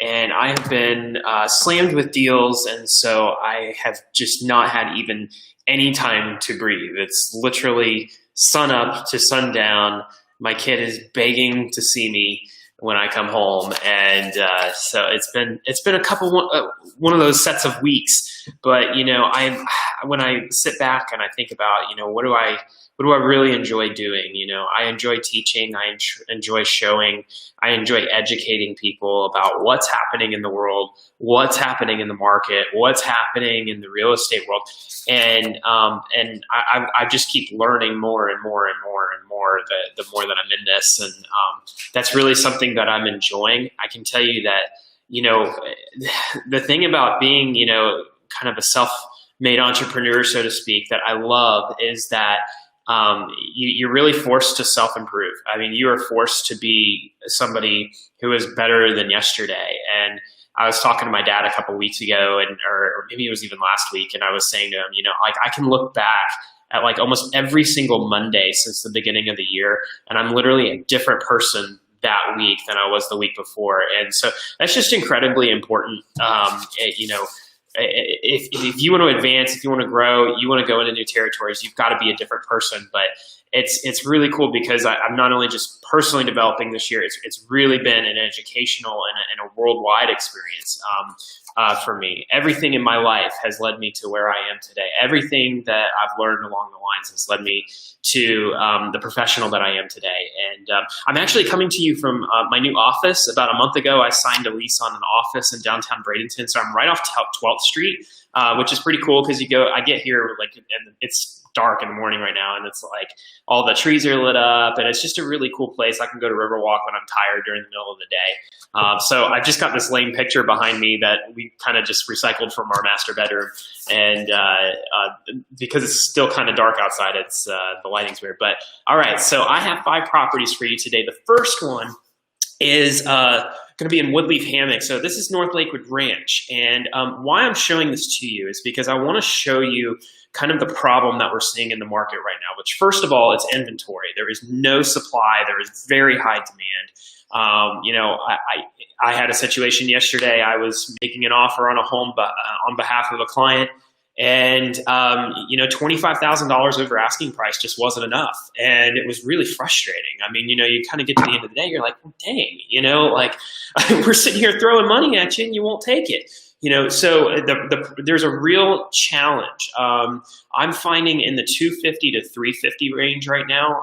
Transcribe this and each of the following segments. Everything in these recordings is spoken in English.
and I have been slammed with deals, and so I have just not had even any time to breathe. It's literally sun up to sundown. My kid is begging to see me when I come home, and so it's been a couple one of those sets of weeks. But I when I sit back and I think about what do I really enjoy doing? I enjoy teaching. I enjoy showing. I enjoy educating people about what's happening in the world, what's happening in the market, what's happening in the real estate world, and I just keep learning more and more and more and more the more that I'm in this, and that's really something that I'm enjoying. I can tell you that the thing about being kind of a self-made entrepreneur, so to speak, that I love is that you're really forced to self-improve. I mean, you are forced to be somebody who is better than yesterday. And I was talking to my dad a couple weeks ago, or maybe it was even last week, and I was saying to him, like I can look back at like almost every single Monday since the beginning of the year, and I'm literally a different person that week than I was the week before. And so that's just incredibly important. If you want to advance, if you want to grow, you want to go into new territories, you've got to be a different person. But it's really cool because I'm not only just personally developing this year, it's really been an educational and a worldwide experience for me. Everything in my life has led me to where I am today. Everything that I've learned along the lines has led me to the professional that I am today. And I'm actually coming to you from my new office. About a month ago, I signed a lease on an office in downtown Bradenton. So I'm right off 12th Street, which is pretty cool because I get here and it's dark in the morning right now, and it's like all the trees are lit up, and it's just a really cool place. I can go to Riverwalk when I'm tired during the middle of the day. So I've just got this lame picture behind me that we kind of just recycled from our master bedroom, and because it's still kind of dark outside, it's the lighting's weird. But all right, so I have 5 properties for you today. The first one is going to be in Woodleaf Hammock. So this is North Lakewood Ranch, and why I'm showing this to you is because I want to show you kind of the problem that we're seeing in the market right now, which first of all, it's inventory. There is no supply. There is very high demand. I had a situation yesterday. I was making an offer on a home on behalf of a client, and $25,000 over asking price just wasn't enough, and it was really frustrating. I mean, you kind of get to the end of the day, you're like, well, dang, we're sitting here throwing money at you, and you won't take it. So there's a real challenge. I'm finding in the 250 to 350 range right now.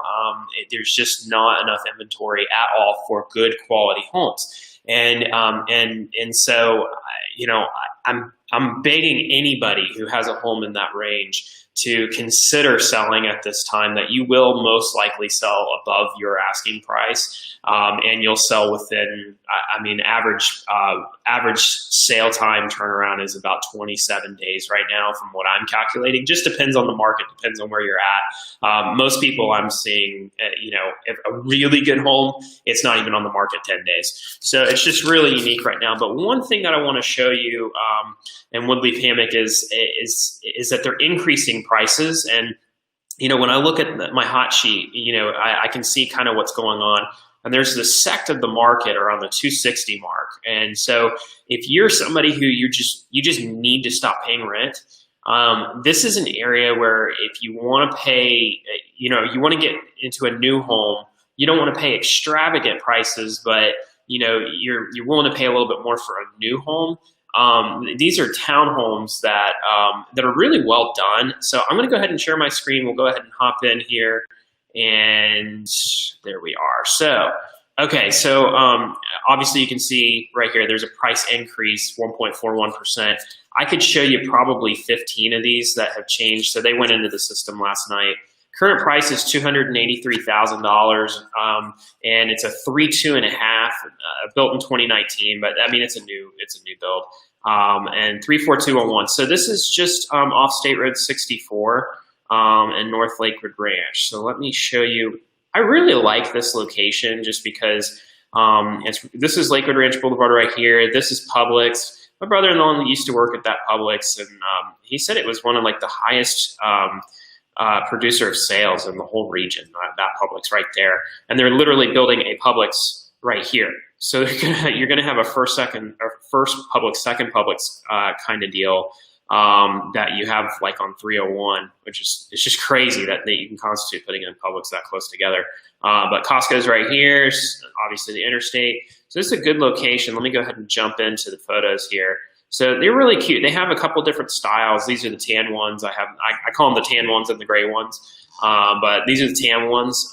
There's just not enough inventory at all for good quality homes, and so I'm begging anybody who has a home in that range to consider selling at this time, that you will most likely sell above your asking price, and you'll sell within, average sale time turnaround is about 27 days right now from what I'm calculating. Just depends on the market, depends on where you're at. Most people I'm seeing, if a really good home, it's not even on the market 10 days. So it's just really unique right now. But one thing that I want to show you in Woodleaf Hammock is that they're increasing prices. And when I look at my hot sheet, I can see kind of what's going on. And there's this sect of the market around the 260 mark. And so if you're somebody who you just need to stop paying rent, this is an area where if you want to pay, you want to get into a new home, you don't want to pay extravagant prices, but you're willing to pay a little bit more for a new home. These are townhomes that are really well done. So I'm going to go ahead and share my screen. We'll go ahead and hop in here, and there we are. So, okay. So, obviously you can see right here, there's a price increase, 1.41%. I could show you probably 15 of these that have changed. So they went into the system last night. Current price is $283,000, and it's a 3.2.5, built in 2019. But I mean, it's a new build, and 34201. So this is just off State Road 64 in North Lakewood Ranch. So let me show you. I really like this location just because this is Lakewood Ranch Boulevard right here. This is Publix. My brother-in-law used to work at that Publix, and he said it was one of like the highest producer of sales in the whole region, that Publix right there. And they're literally building a Publix right here. So you're gonna have a first Publix, second Publix kind of deal that you have like on 301, which is it's just crazy that you can constitute putting in Publix that close together. But Costco's right here, obviously the interstate. So this is a good location. Let me go ahead and jump into the photos here. So they're really cute. They have a couple different styles. These are the tan ones. I call them the tan ones and the gray ones, but these are the tan ones.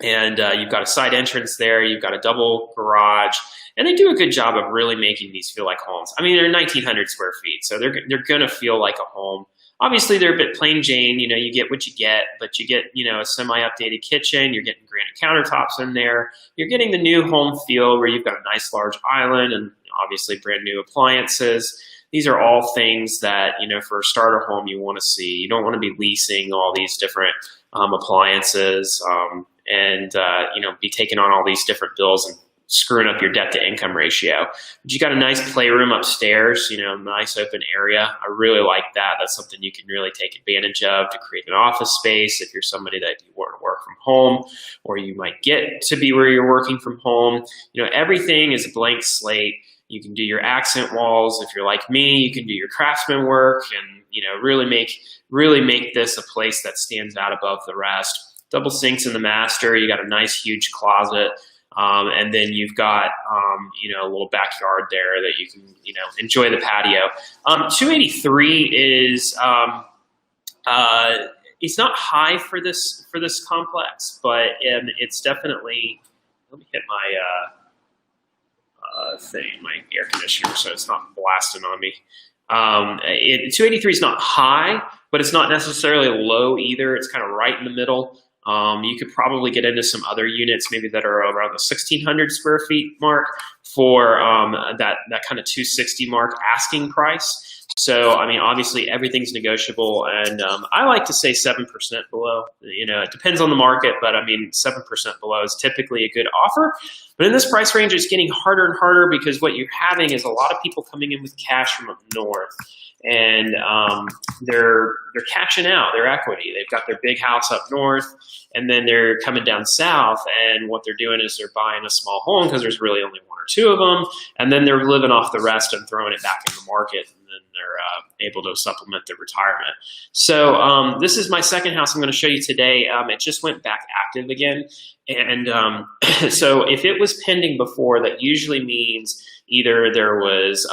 And you've got a side entrance there. You've got a double garage, and they do a good job of really making these feel like homes. I mean, they're 1,900 square feet, so they're gonna feel like a home. Obviously, they're a bit plain Jane. You know, you get what you get, but you get, you know, a semi-updated kitchen. You're getting granite countertops in there. You're getting the new home feel where you've got a nice large island and obviously brand new appliances. These are all things that, you know, for a starter home you want to see. You don't want to be leasing all these different appliances and you know, be taking on all these different bills and screwing up your debt to income ratio. But you got a nice playroom upstairs, you know, nice open area. I really like that. That's something you can really take advantage of to create an office space if you're somebody that you want to work from home, or you might get to be where you're working from home. You know, everything is a blank slate. You can do your accent walls. If you're like me, you can do your craftsman work and, you know, really make this a place that stands out above the rest. Double sinks in the master. You got a nice huge closet. And then you've got, you know, a little backyard there that you can, you know, enjoy the patio. 283 is, it's not high for this complex, but it's definitely, let me hit my, my air conditioner so it's not blasting on me. 283 is not high, but it's not necessarily low either. It's kind of right in the middle. You could probably get into some other units maybe that are around the 1,600 square feet mark for that kind of 260 mark asking price. So, I mean, obviously everything's negotiable, and I like to say 7% below. You know, it depends on the market, but I mean, 7% below is typically a good offer. But in this price range, it's getting harder and harder because what you're having is a lot of people coming in with cash from up north. And they're cashing out their equity. They've got their big house up north, and then they're coming down south, and what they're doing is they're buying a small home because there's really only one or two of them, and then they're living off the rest and throwing it back in the market, and then they're able to supplement their retirement. So this is my second house I'm going to show you today. It just went back active again, and so if it was pending before, that usually means either there was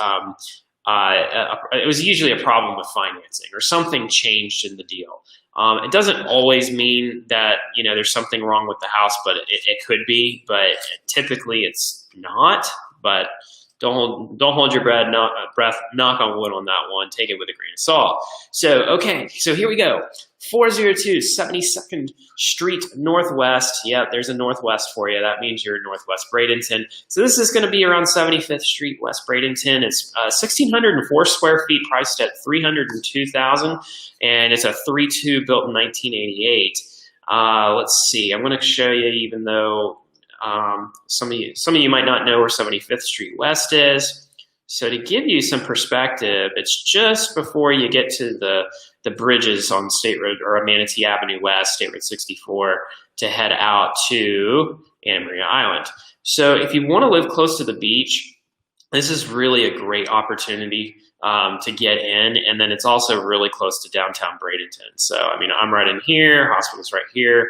it was usually a problem with financing or something changed in the deal. It doesn't always mean that, you know, there's something wrong with the house, but it could be, but typically it's not. But don't hold your breath, knock on wood on that one. Take it with a grain of salt. So, okay, so here we go. 402 72nd Street Northwest. Yeah, there's a Northwest for you. That means you're in Northwest Bradenton. So this is going to be around 75th Street, West Bradenton. It's 1,604 square feet, priced at $302,000, and it's a 3.2 built in 1988. Let's see. I'm going to show you, even though some of you might not know where 75th Street West is. So to give you some perspective, it's just before you get to the bridges on State Road or Manatee Avenue West, State Road 64, to head out to Anna Maria Island. So if you want to live close to the beach, this is really a great opportunity to get in, and then it's also really close to downtown Bradenton. So I mean, I'm right in here, hospital's right here.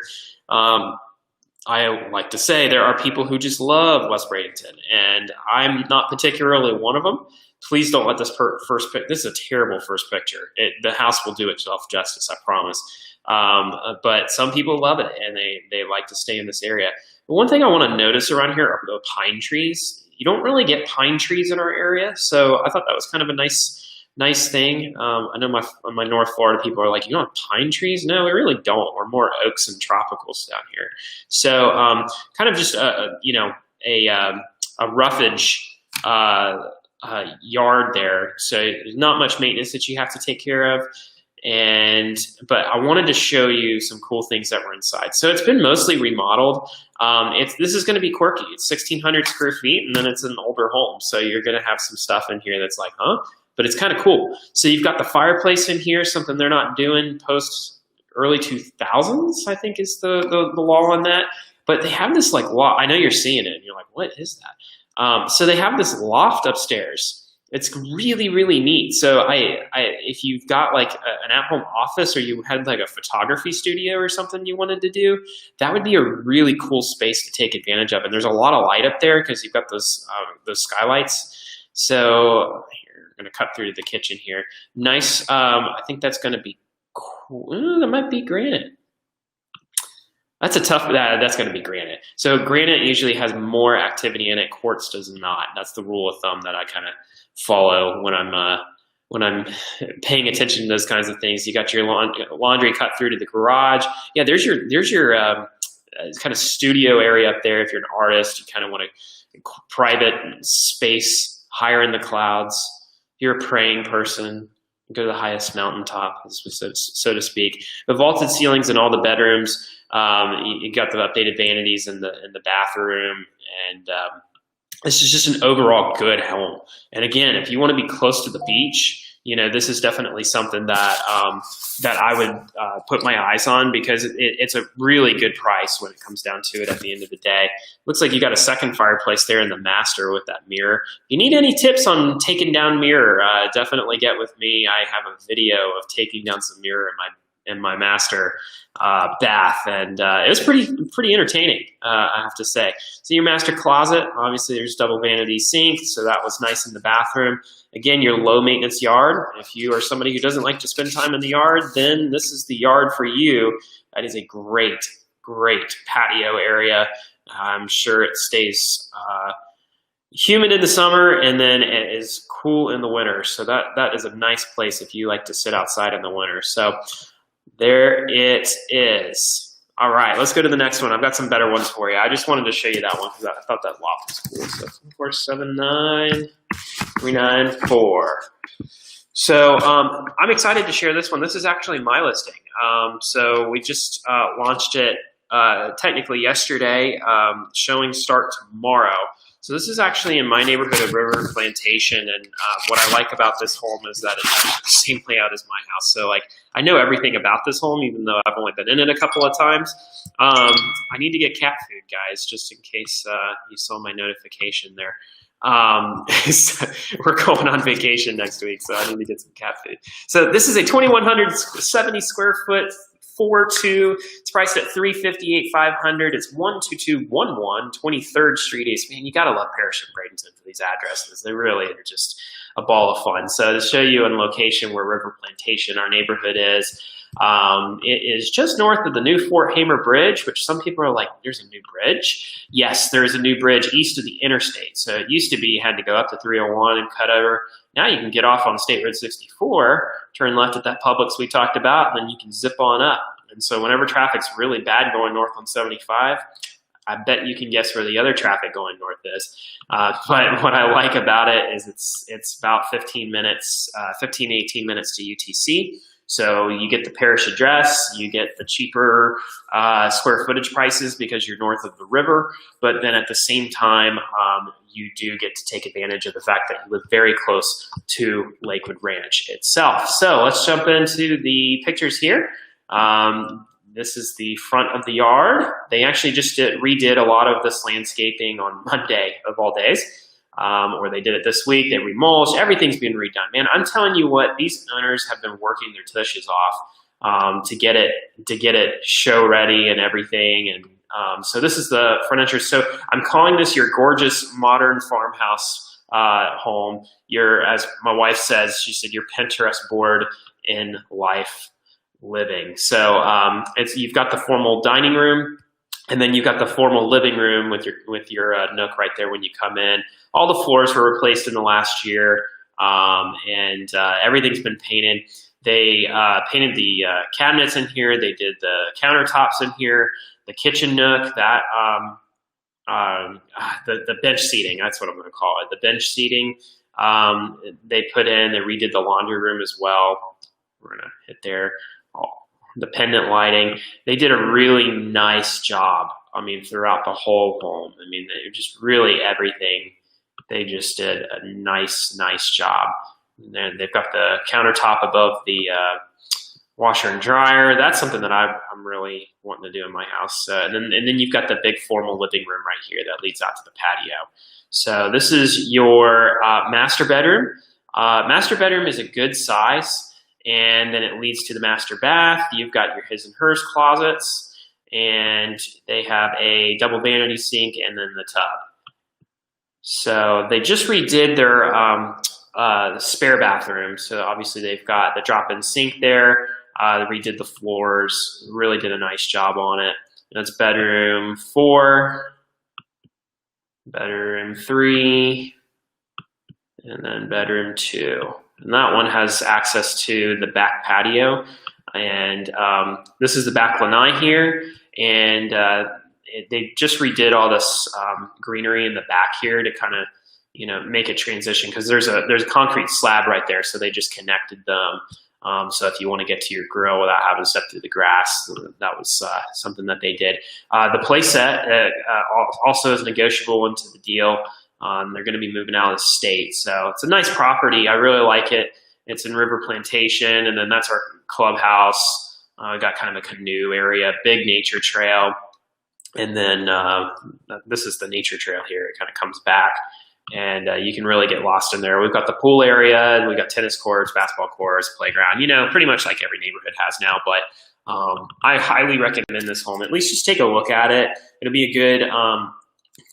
I like to say there are people who just love West Bradenton, and I'm not particularly one of them. Please don't let this first pic. This is a terrible first picture. The house will do itself justice, I promise. But some people love it, and they like to stay in this area. But one thing I want to notice around here are the pine trees. You don't really get pine trees in our area, so I thought that was kind of a nice thing. I know my North Florida people are like, you don't have pine trees? No, we really don't. We're more oaks and tropicals down here. So kind of just you know, a roughage yard there. So there's not much maintenance that you have to take care of. But I wanted to show you some cool things that were inside. So it's been mostly remodeled. This is going to be quirky. It's 1,600 square feet, and then it's an older home. So you're going to have some stuff in here that's like, huh? But it's kind of cool. So you've got the fireplace in here, something they're not doing post early 2000s, I think is the law on that. But they have this like law. I know you're seeing it, and you're like, what is that? So they have this loft upstairs. It's really, really neat. So if you've got like an at-home office, or you had like a photography studio or something you wanted to do, that would be a really cool space to take advantage of. And there's a lot of light up there because you've got those skylights. So here, I'm going to cut through to the kitchen here. Nice. I think that's going to be cool. Ooh, that might be granite. That's going to be granite. So granite usually has more activity in it. Quartz does not. That's the rule of thumb that I kind of follow when I'm paying attention to those kinds of things. You got your laundry cut through to the garage. Yeah, there's your kind of studio area up there. If you're an artist, you kind of want a private space higher in the clouds. If you're a praying person, go to the highest mountaintop, so to speak. The vaulted ceilings in all the bedrooms. You got the updated vanities in the bathroom, and this is just an overall good home. And again, if you want to be close to the beach, this is definitely something that I would put my eyes on, because it's a really good price when it comes down to it at the end of the day. Looks like you got a second fireplace there in the master with that mirror. If you need any tips on taking down mirror, definitely get with me. I have a video of taking down some mirror in my master bath, and it was pretty entertaining, I have to say. So your master closet, obviously there's double vanity sink, so that was nice in the bathroom. Again, your low maintenance yard. If you are somebody who doesn't like to spend time in the yard, then this is the yard for you. That is a great patio area. I'm sure it stays humid in the summer, and then it is cool in the winter. So that is a nice place if you like to sit outside in the winter. So there it is. All right, let's go to the next one. I've got some better ones for you. I just wanted to show you that one because I thought that loft was cool. So 479,394. So I'm excited to share this one. This is actually my listing. So we just launched it technically yesterday. Showings start tomorrow. So this is actually in my neighborhood of River Plantation, and what I like about this home is that it's actually the same layout as my house. So like, I know everything about this home, even though I've only been in it a couple of times. I need to get cat food, guys, just in case you saw my notification there. We're going on vacation next week, so I need to get some cat food. So this is a 2,170 square foot 4.2. It's priced at $358,500. It's 12211 23rd Street East. Man, you gotta love Parrish and Bradenton for these addresses. They really are just a ball of fun. So to show you in location where River Plantation, our neighborhood is, it is just north of the new Fort Hamer Bridge, which some people are like, there's a new bridge. Yes, there is a new bridge east of the interstate. So it used to be you had to go up to 301 and cut over. Now you can get off on State Road 64, turn left at that Publix we talked about, and then you can zip on up. And so whenever traffic's really bad going north on 75, I bet you can guess where the other traffic going north is. But what I like about it is it's about 15 minutes, 15 to 18 minutes to UTC. So you get the Parrish address, you get the cheaper square footage prices because you're north of the river, but then at the same time, you do get to take advantage of the fact that you live very close to Lakewood Ranch itself. So let's jump into the pictures here. This is the front of the yard. They actually just redid a lot of this landscaping on Monday of all days. Or they did it this week. They remulched. Everything's been redone. Man, I'm telling you what, these owners have been working their tushes off to get it show ready and everything. And so this is the front entrance. So I'm calling this your gorgeous modern farmhouse home. As my wife says, she said, your Pinterest board in life living. So you've got the formal dining room. And then you've got the formal living room with your nook right there when you come in. All the floors were replaced in the last year, and everything's been painted. They painted the cabinets in here. They did the countertops in here, the kitchen nook, that the bench seating. That's what I'm going to call it. The bench seating they put in. They redid the laundry room as well. We're going to hit there. The pendant lighting. They did a really nice job. I mean, throughout the whole home. I mean, they just really everything. They just did a nice job. And then they've got the countertop above the washer and dryer. That's something that I'm really wanting to do in my house. And then you've got the big formal living room right here that leads out to the patio. So this is your master bedroom. Master bedroom is a good size, and then it leads to the master bath. You've got your his and hers closets, and they have a double vanity sink and then the tub. So they just redid their spare bathroom. So obviously they've got the drop-in sink there. They redid the floors, really did a nice job on it. And that's bedroom 4, bedroom 3, and then bedroom 2. And that one has access to the back patio. And this is the back lanai here. And they just redid all this greenery in the back here to kind of, make a transition, because there's a concrete slab right there. So they just connected them. So if you want to get to your grill without having to step through the grass, that was something that they did. The play set also is negotiable into the deal. They're going to be moving out of the state. So it's a nice property. I really like it. It's in River Plantation, and then that's our clubhouse. Got kind of a canoe area, big nature trail. And then this is the nature trail here. It kind of comes back. And you can really get lost in there. We've got the pool area, and we've got tennis courts, basketball courts, playground, pretty much like every neighborhood has now. But I highly recommend this home. At least just take a look at it. It'll be a good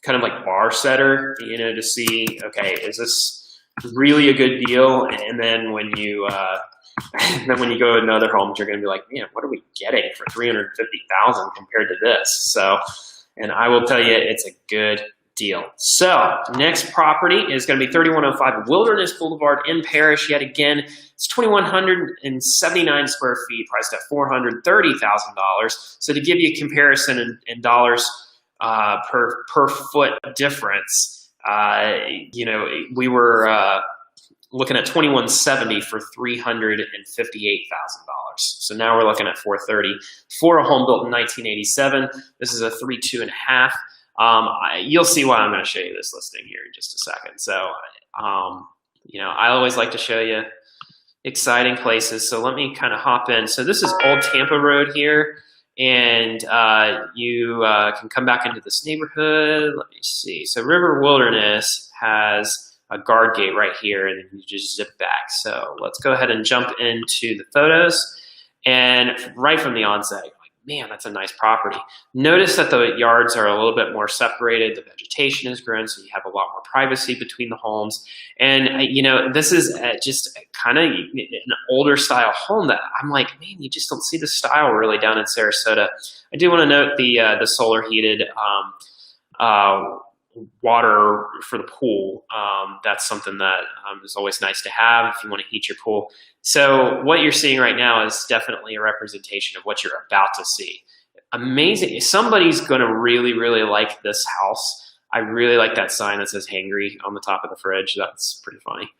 kind of like bar setter, to see, okay, is this really a good deal? And then when you go to other homes, you're going to be like, man, what are we getting for $350,000 compared to this? So, and I will tell you, it's a good deal. So next property is going to be 3105 Wilderness Boulevard in Parrish. Yet again, it's 2,179 square feet, priced at $430,000. So to give you a comparison in dollars per foot difference, we were looking at 2,170 for $358,000. So now we're looking at $430 for a home built in 1987. This is a 3.2.5. You'll see why I'm going to show you this listing here in just a second. So, I always like to show you exciting places. So let me kind of hop in. So this is Old Tampa Road here, and you can come back into this neighborhood. Let me see. So River Wilderness has a guard gate right here, and then you just zip back. So let's go ahead and jump into the photos. And right from the onset, man, that's a nice property. Notice that the yards are a little bit more separated. The vegetation is grown, so you have a lot more privacy between the homes. And, this is just kind of an older style home that I'm like, man, you just don't see the style really down in Sarasota. I do want to note the solar heated water for the pool. That's something that is always nice to have if you want to heat your pool. So what you're seeing right now is definitely a representation of what you're about to see. Amazing. Somebody's going to really, really like this house. I really like that sign that says hangry on the top of the fridge. That's pretty funny.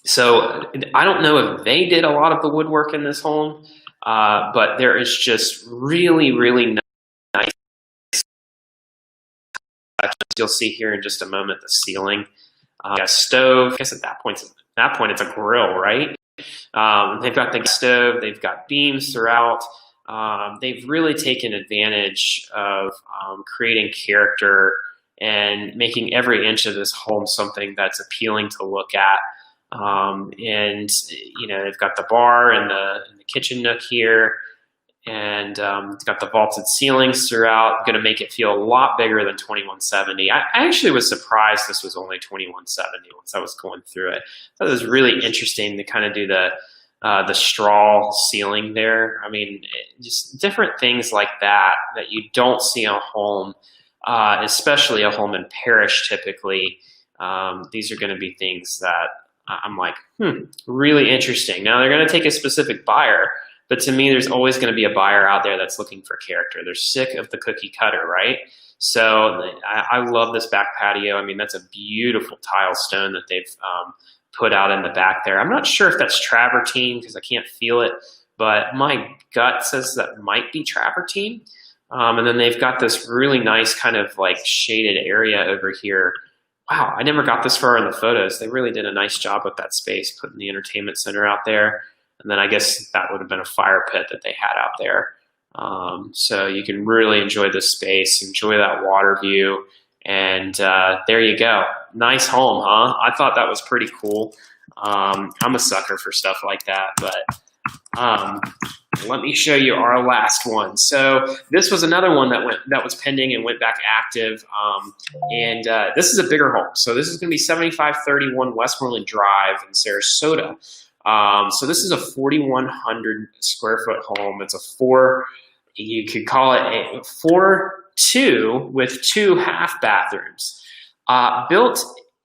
So I don't know if they did a lot of the woodwork in this home, but there is just really, really nice. You'll see here in just a moment the ceiling. Got a stove. I guess at that point it's a grill, right? They've got the stove. They've got beams throughout. They've really taken advantage of creating character and making every inch of this home something that's appealing to look at. And they've got the bar and the kitchen nook here. And it's got the vaulted ceilings throughout. Going to make it feel a lot bigger than 2170. I actually was surprised this was only 2170 once I was going through it. I thought it was really interesting to kind of do the straw ceiling there. I mean, just different things like that you don't see on a home, especially a home in Parrish typically. These are going to be things that I'm like, really interesting. Now they're going to take a specific buyer. But to me, there's always going to be a buyer out there that's looking for character. They're sick of the cookie cutter, right? So I love this back patio. I mean, that's a beautiful tile stone that they've put out in the back there. I'm not sure if that's travertine because I can't feel it, but my gut says that might be travertine. And then they've got this really nice kind of like shaded area over here. Wow, I never got this far in the photos. They really did a nice job with that space, putting the entertainment center out there. And then I guess that would have been a fire pit that they had out there. So you can really enjoy this space, enjoy that water view, and there you go. Nice home, huh? I thought that was pretty cool. I'm a sucker for stuff like that, but let me show you our last one. So this was another one that was pending and went back active, and this is a bigger home. So this is going to be 7531 Westmoreland Drive in Sarasota. So this is a 4,100 square foot home. It's you could call it a 4-2 with 2 half bathrooms. Built,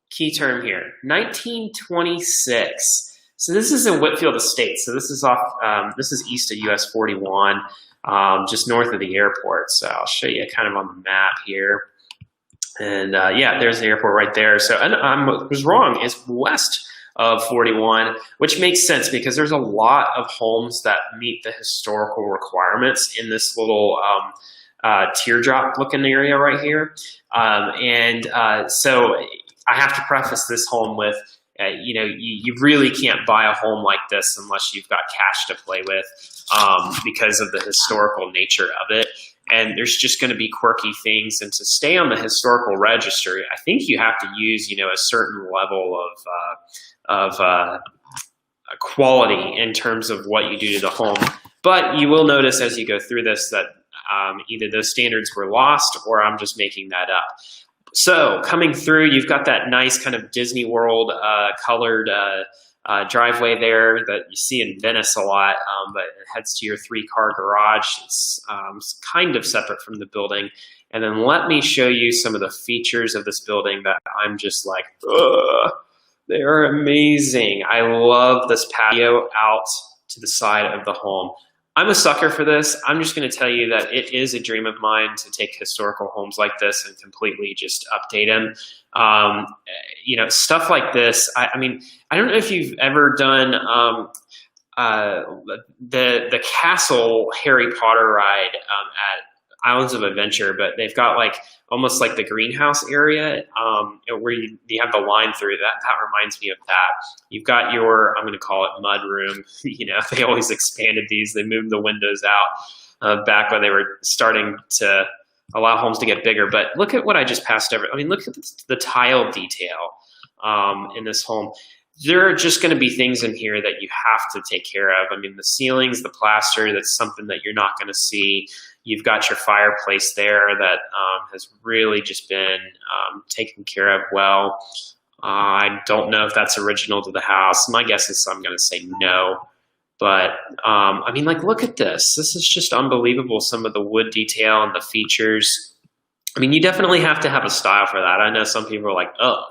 key term here, 1926. So this is in Whitfield Estates. So this is this is east of US 41, just north of the airport. So I'll show you kind of on the map here. And yeah, there's the airport right there. So and I was wrong. It's west of 41, which makes sense because there's a lot of homes that meet the historical requirements in this little teardrop looking area right here. So I have to preface this home with, you really can't buy a home like this unless you've got cash to play with, because of the historical nature of it. And there's just going to be quirky things. And to stay on the historical register, I think you have to use, a certain level of quality in terms of what you do to the home. But you will notice as you go through this that either those standards were lost or I'm just making that up. So coming through, you've got that nice kind of Disney World colored driveway there that you see in Venice a lot, but it heads to your 3-car garage. It's kind of separate from the building. And then let me show you some of the features of this building that I'm just like, ugh, they're amazing. I love this patio out to the side of the home. I'm a sucker for this. I'm just going to tell you that it is a dream of mine to take historical homes like this and completely just update them. Stuff like this. I mean, I don't know if you've ever done the Castle Harry Potter ride at Islands of Adventure, but they've got like almost like the greenhouse area where you have the line through. That reminds me of that. You've got your, I'm going to call it mud room. They always expanded these. They moved the windows out back when they were starting to allow homes to get bigger. But look at what I just passed over. I mean, look at the tile detail in this home. There are just going to be things in here that you have to take care of. I mean, the ceilings, the plaster, that's something that you're not going to see. You've got your fireplace there that has really just been taken care of well. I don't know if that's original to the house. My guess is I'm going to say no. But, I mean, like, look at this. This is just unbelievable, some of the wood detail and the features. I mean, you definitely have to have a style for that. I know some people are like, oh,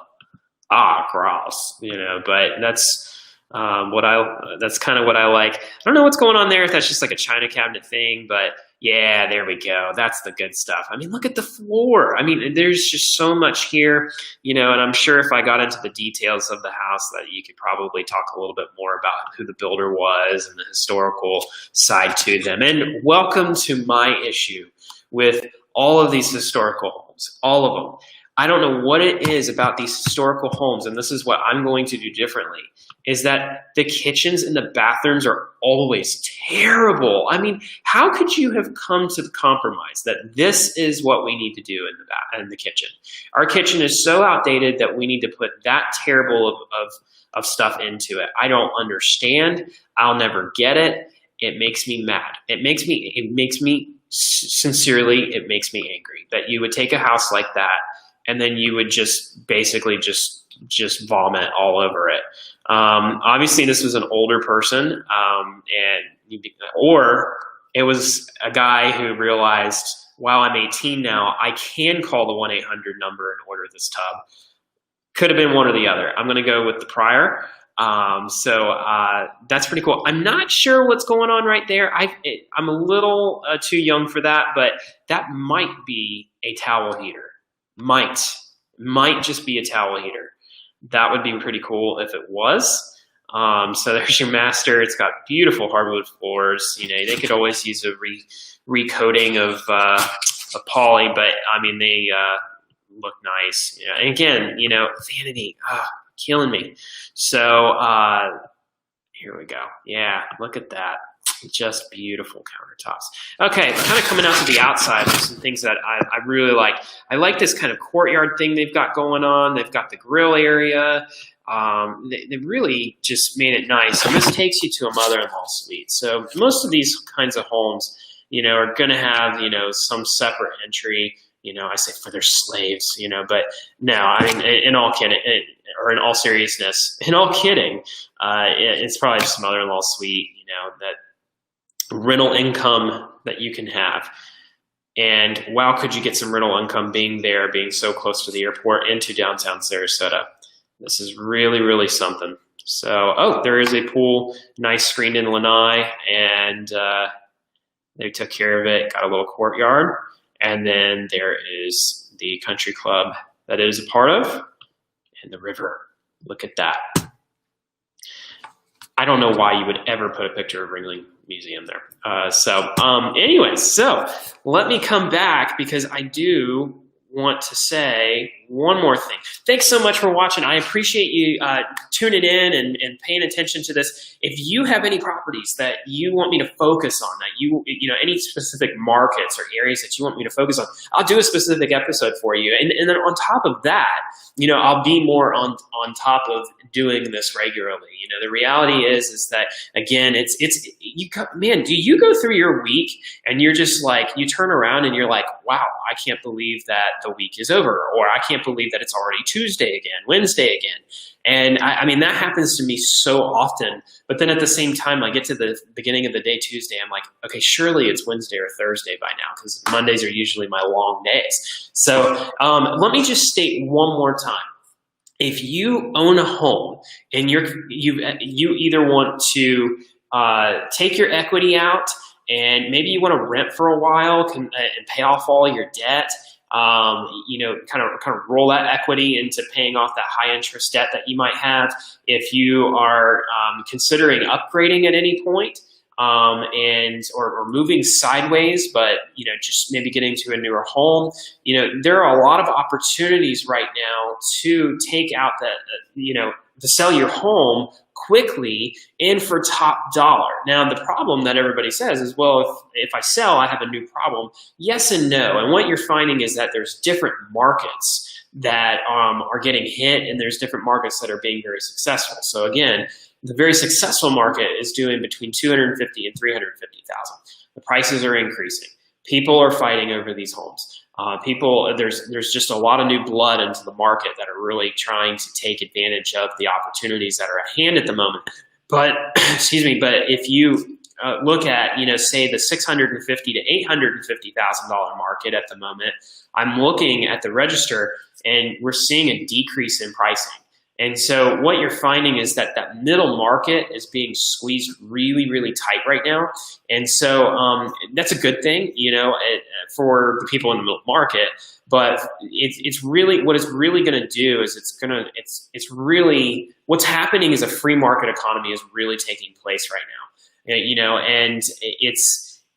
gross, but that's that's kind of what I like. I don't know what's going on there, if that's just like a china cabinet thing, but yeah, there we go. That's the good stuff. I mean, look at the floor. I mean, there's just so much here, and I'm sure if I got into the details of the house that you could probably talk a little bit more about who the builder was and the historical side to them. And welcome to my issue with all of these historical homes, all of them. I don't know what it is about these historical homes, and this is what I'm going to do differently, is that the kitchens and the bathrooms are always terrible. I mean, how could you have come to the compromise that this is what we need to do in the kitchen? Our kitchen is so outdated that we need to put that terrible of stuff into it. I don't understand. I'll never get it. It makes me mad. It makes me sincerely, it makes me angry that you would take a house like that and then you would just basically just vomit all over it. Obviously, this was an older person, or it was a guy who realized, wow, I'm 18 now, I can call the 1-800 number and order this tub. Could have been one or the other. I'm going to go with the prior. So that's pretty cool. I'm not sure what's going on right there. I'm a little too young for that, but that might be a towel heater. Might just be a towel heater. That would be pretty cool if it was. So there's your master. It's got beautiful hardwood floors. They could always use a recoating of poly, but I mean, they look nice. And again, vanity, killing me. So Here we go. Yeah, look at that. Just beautiful countertops. Okay, kind of coming out to the outside, there's some things that I really like. I like this kind of courtyard thing they've got going on. They've got the grill area. They really just made it nice. And this takes you to a mother-in-law suite. So most of these kinds of homes, are going to have, some separate entry. I say for their slaves, but no, I mean, in all kidding, or in all seriousness, in all kidding, it's probably just a mother-in-law suite, that rental income that you can have. And wow, could you get some rental income being so close to the airport into downtown Sarasota. This is really, really something. So, there is a pool, nice screened in lanai, and they took care of it, got a little courtyard. And then there is the country club that it is a part of, and the river. Look at that. I don't know why you would ever put a picture of Ringling Museum there. Anyway, so let me come back because I do want to say one more thing. Thanks so much for watching. I appreciate you tuning in and paying attention to this. If you have any properties that you want me to focus on, that any specific markets or areas that you want me to focus on, I'll do a specific episode for you. And then on top of that, I'll be more on top of doing this regularly. The reality is that, again, man, do you go through your week and you're just like, you turn around and you're like, wow, I can't believe that the week is over, or I can't believe that it's already Tuesday again, Wednesday again. And I mean, that happens to me so often, but then at the same time, I get to the beginning of the day, Tuesday, I'm like, okay, surely it's Wednesday or Thursday by now, because Mondays are usually my long days. So let me just state one more time. If you own a home and you either want to take your equity out and maybe you want to rent for a while and pay off all your debt, kind of roll that equity into paying off that high interest debt that you might have. If you are considering upgrading at any point, or moving sideways, but just maybe getting to a newer home, there are a lot of opportunities right now to take out to sell your home quickly and for top dollar. Now, the problem that everybody says is, well, if I sell, I have a new problem. Yes and no. And what you're finding is that there's different markets that are getting hit, and there's different markets that are being very successful. So again, the very successful market is doing between 250 and 350,000. The prices are increasing. People are fighting over these homes. There's just a lot of new blood into the market that are really trying to take advantage of the opportunities that are at hand at the moment. But excuse me, but if you look at say the $650,000 to $850,000 market at the moment, I'm looking at the register and we're seeing a decrease in pricing. And so what you're finding is that middle market is being squeezed really, really tight right now. And so that's a good thing, for the people in the middle market. But it's really, what it's really going to do is it's really, what's happening is a free market economy is really taking place right now. And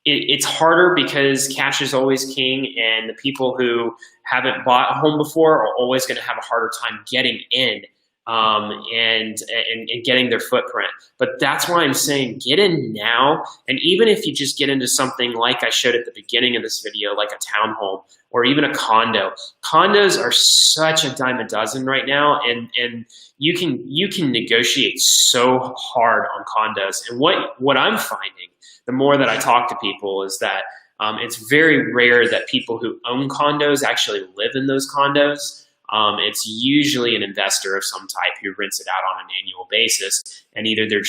it's harder because cash is always king, and the people who haven't bought a home before are always going to have a harder time getting in. And getting their footprint. But that's why I'm saying get in now. And even if you just get into something like I showed at the beginning of this video, like a townhome or even a condo, condos are such a dime a dozen right now. And you can negotiate so hard on condos. And what I'm finding, the more that I talk to people, is that it's very rare that people who own condos actually live in those condos. It's usually an investor of some type who rents it out on an annual basis, and either they're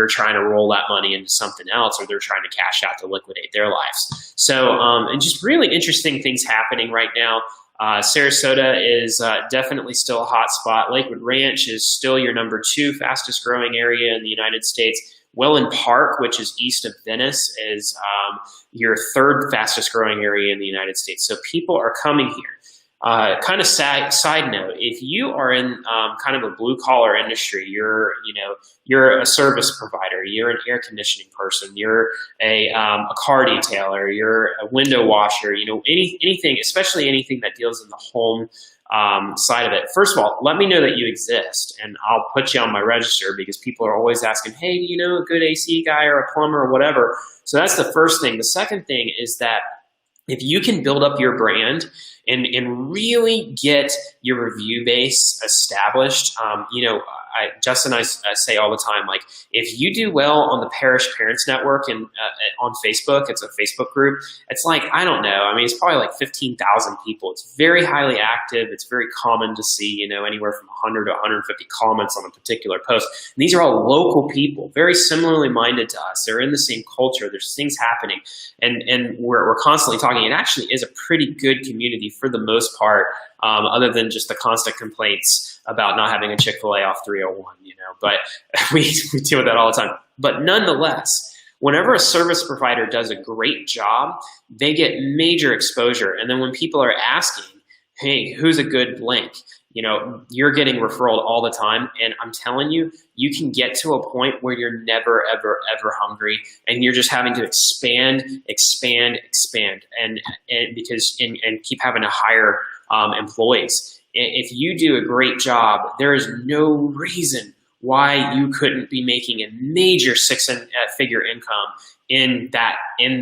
trying to roll that money into something else, or they're trying to cash out to liquidate their lives. So, and just really interesting things happening right now. Sarasota is definitely still a hot spot. Lakewood Ranch is still your number 2 fastest growing area in the United States. Welland Park, which is east of Venice, is your 3rd fastest growing area in the United States. So people are coming here. Kind of side note, if you are in kind of a blue collar industry, you're a service provider, you're an air conditioning person, you're a car detailer, you're a window washer, anything, especially anything that deals in the home side of it. First of all, let me know that you exist, and I'll put you on my register because people are always asking, hey, do you know a good AC guy or a plumber or whatever? So that's the first thing. The second thing is that if you can build up your brand and really get your review base established, Justin and I say all the time, like, if you do well on the Parish Parents Network and on Facebook, it's a Facebook group. It's like, I don't know. I mean, it's probably like 15,000 people. It's very highly active. It's very common to see, anywhere from 100 to 150 comments on a particular post. And these are all local people, very similarly minded to us. They're in the same culture. There's things happening, and we're constantly talking. It actually is a pretty good community for the most part, other than just the constant complaints about not having a Chick-fil-A off 301, but we deal with that all the time. But nonetheless, whenever a service provider does a great job, they get major exposure. And then when people are asking, hey, who's a good blank? You're getting referrals all the time. And I'm telling you, you can get to a point where you're never, ever, ever hungry, and you're just having to expand, and keep having to hire employees. If you do a great job, there is no reason why you couldn't be making a major six-figure income in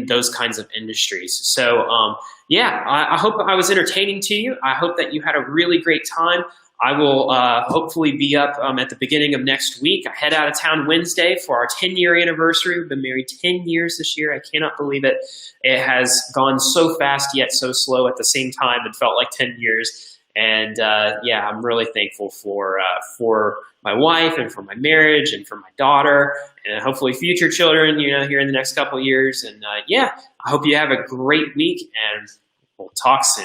those kinds of industries. So I hope I was entertaining to you. I hope that you had a really great time. I will hopefully be up at the beginning of next week. I head out of town Wednesday for our 10-year anniversary. We've been married 10 years this year. I cannot believe it. It has gone so fast yet so slow at the same time. It felt like 10 years. And I'm really thankful for my wife and for my marriage and for my daughter and hopefully future children, here in the next couple of years. And I hope you have a great week, and we'll talk soon.